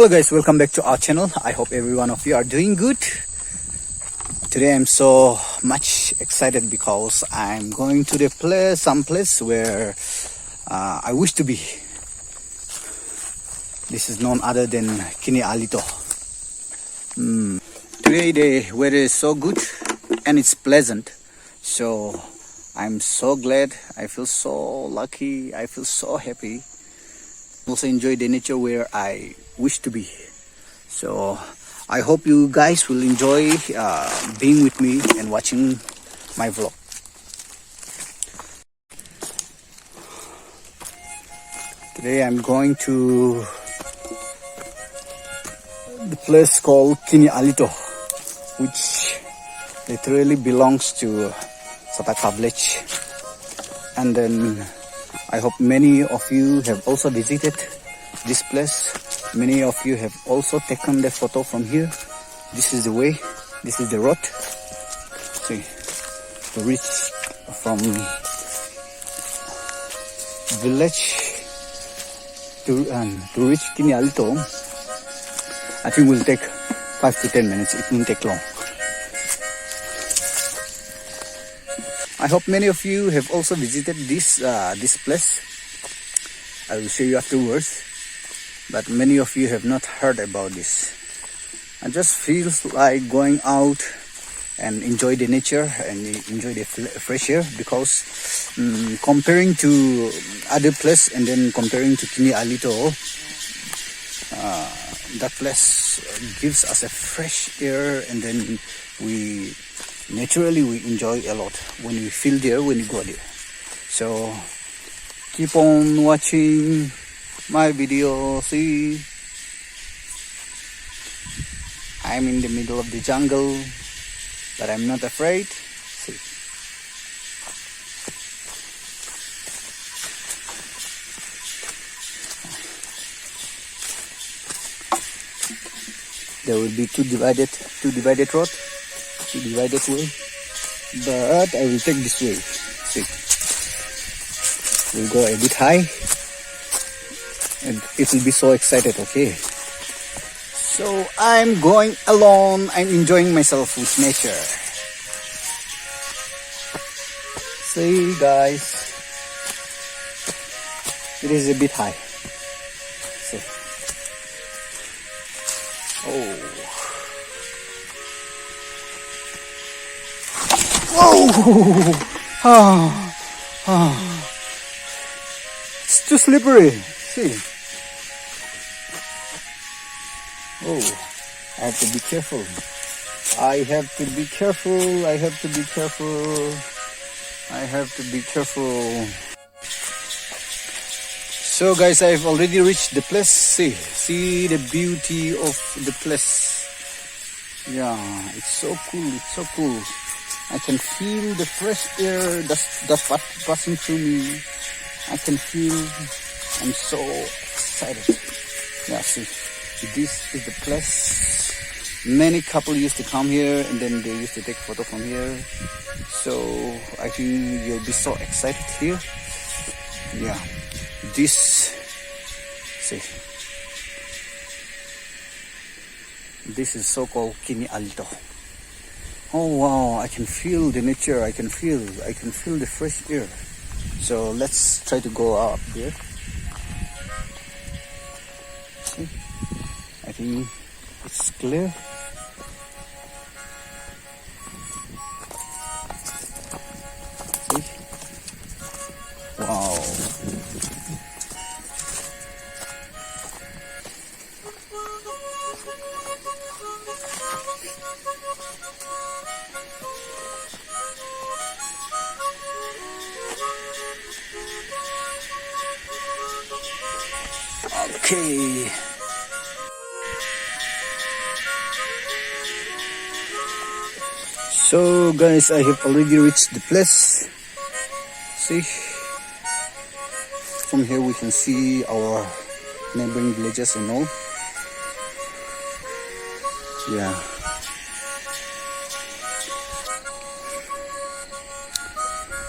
Hello guys, welcome back to our channel. I hope every one of you are doing good. Today I'm so much excited because I'm going to the place, some place where I wish to be. This is none other than KINIALITO. Today the weather is so good and it's pleasant. So I'm so glad, I feel so lucky, I feel so happy. Also enjoy the nature where I wish to be. So I hope you guys will enjoy being with me and watching my vlog. Today I'm going to the place called KINIALITO, which literally belongs to Sataka village. And then I hope many of you have also visited this place. Many of you have also taken the photo from here. This is the way, this is the road. See, to reach from village to reach KINIALITO, I think will take 5 to 10 minutes. It won't take long. I hope many of you have also visited this place. I will show you afterwards. But many of you have not heard about this. I just feels like going out and enjoy the nature and enjoy the fresh air, because comparing to other place and then comparing to KINIALITO, that place gives us a fresh air, and then we enjoy a lot when we feel there, when we go there. So keep on watching my video. See, I'm in the middle of the jungle, but I'm not afraid. See, there will be two divided road, two divided way, but I will take this way. See, we'll go a bit high and it will be so excited. Okay, so I'm going alone. I'm enjoying myself with nature. See guys, it is a bit high. See, oh, whoa, it's too slippery. See, oh, I have to be careful. I have to be careful. I have to be careful. I have to be careful. So guys, I've already reached the place. See the beauty of the place. Yeah, it's so cool. It's so cool. I can feel the fresh air that's passing through me. I can feel. I'm so excited. Yeah, see, this is the place. Many couple used to come here and then they used to take photo from here. So I think you'll be so excited here. Yeah, this is so-called KINIALITO. Oh wow, I can feel the nature. I can feel the fresh air. So let's try to go up there. See, I think it's clear. See, wow. Okay. So guys, I have already reached the place. See, from here we can see our neighboring villages and all. Yeah.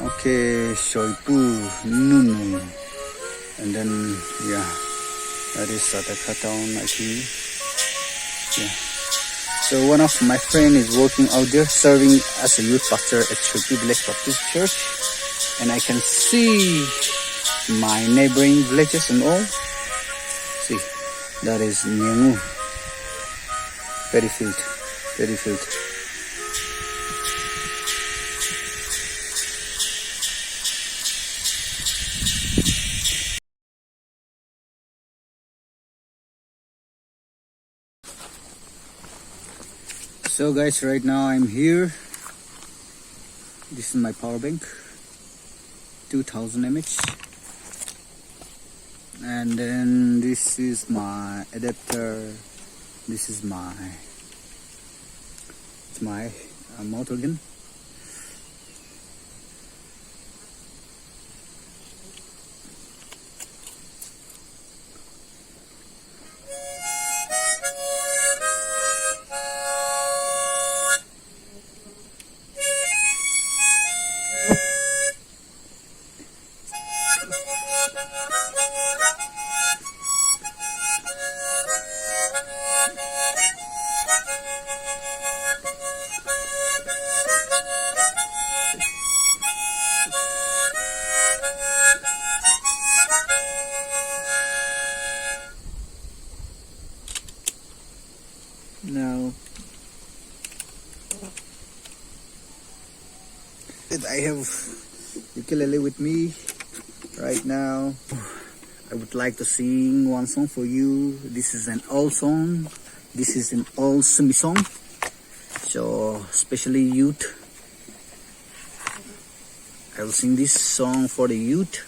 Okay, Shoipu, Nunu, and then yeah, That is Sataka town, I think. Yeah. So one of my friend is working out there, serving as a youth pastor at Shruti Village Baptist Church, and I can see my neighboring villages and all. See, that is Nyangu. Very field, very field. So guys, right now I'm here. This is my power bank, 2000 mAh, and then this is my adapter. This is my motor gun. Now I have ukulele with me right now. I would like to sing one song for you. This is an old song. This is an old semi song. So especially youth, I will sing this song for the youth.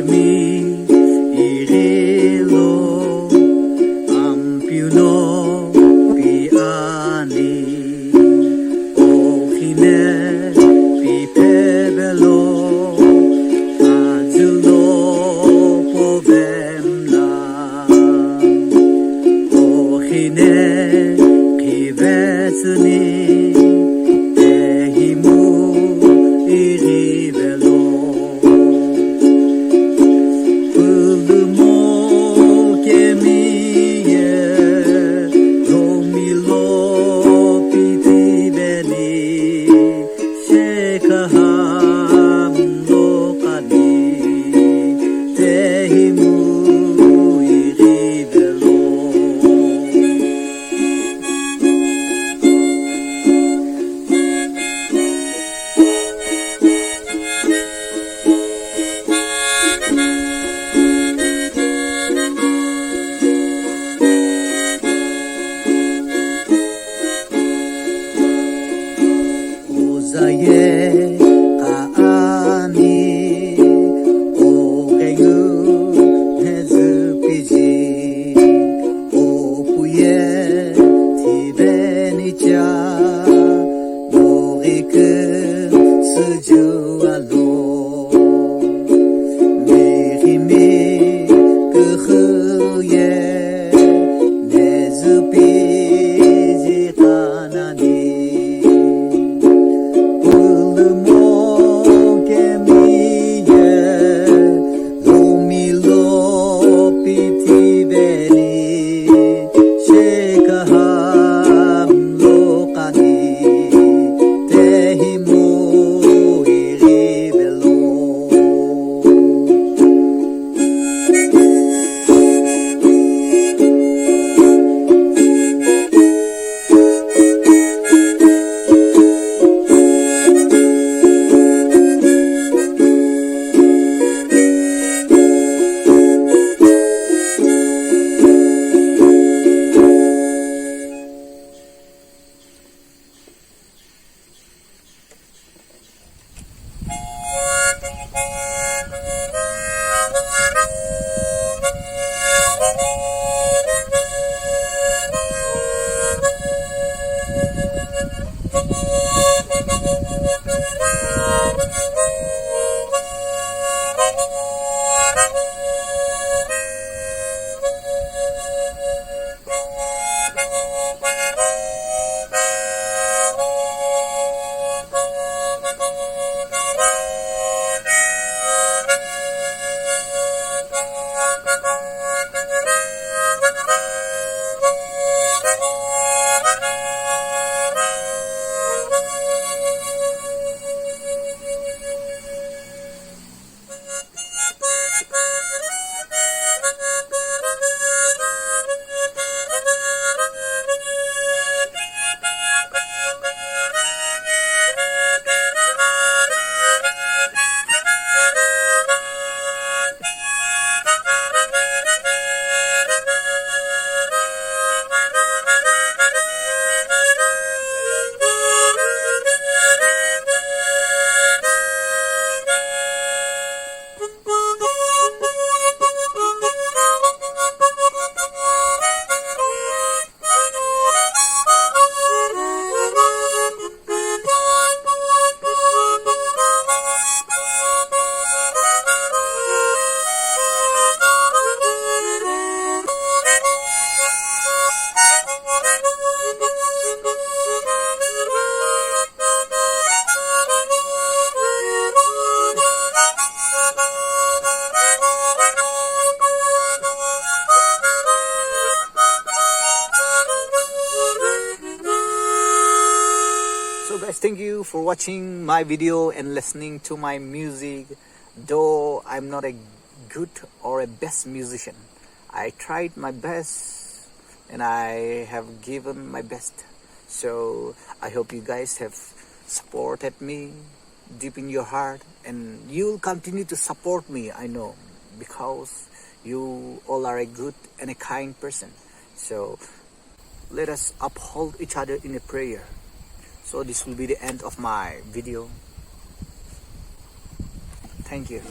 Mi irelo ampiuno piani ohine pipebelo azulo povemna ohine kivetsuni ehimu irivelo So guys, thank you for watching my video and listening to my music. Though I'm not a good or a best musician, I tried my best and I have given my best. So I hope you guys have supported me deep in your heart, and you will continue to support me, I know, because you all are a good and a kind person. So let us uphold each other in a prayer. So this will be the end of my video. Thank you.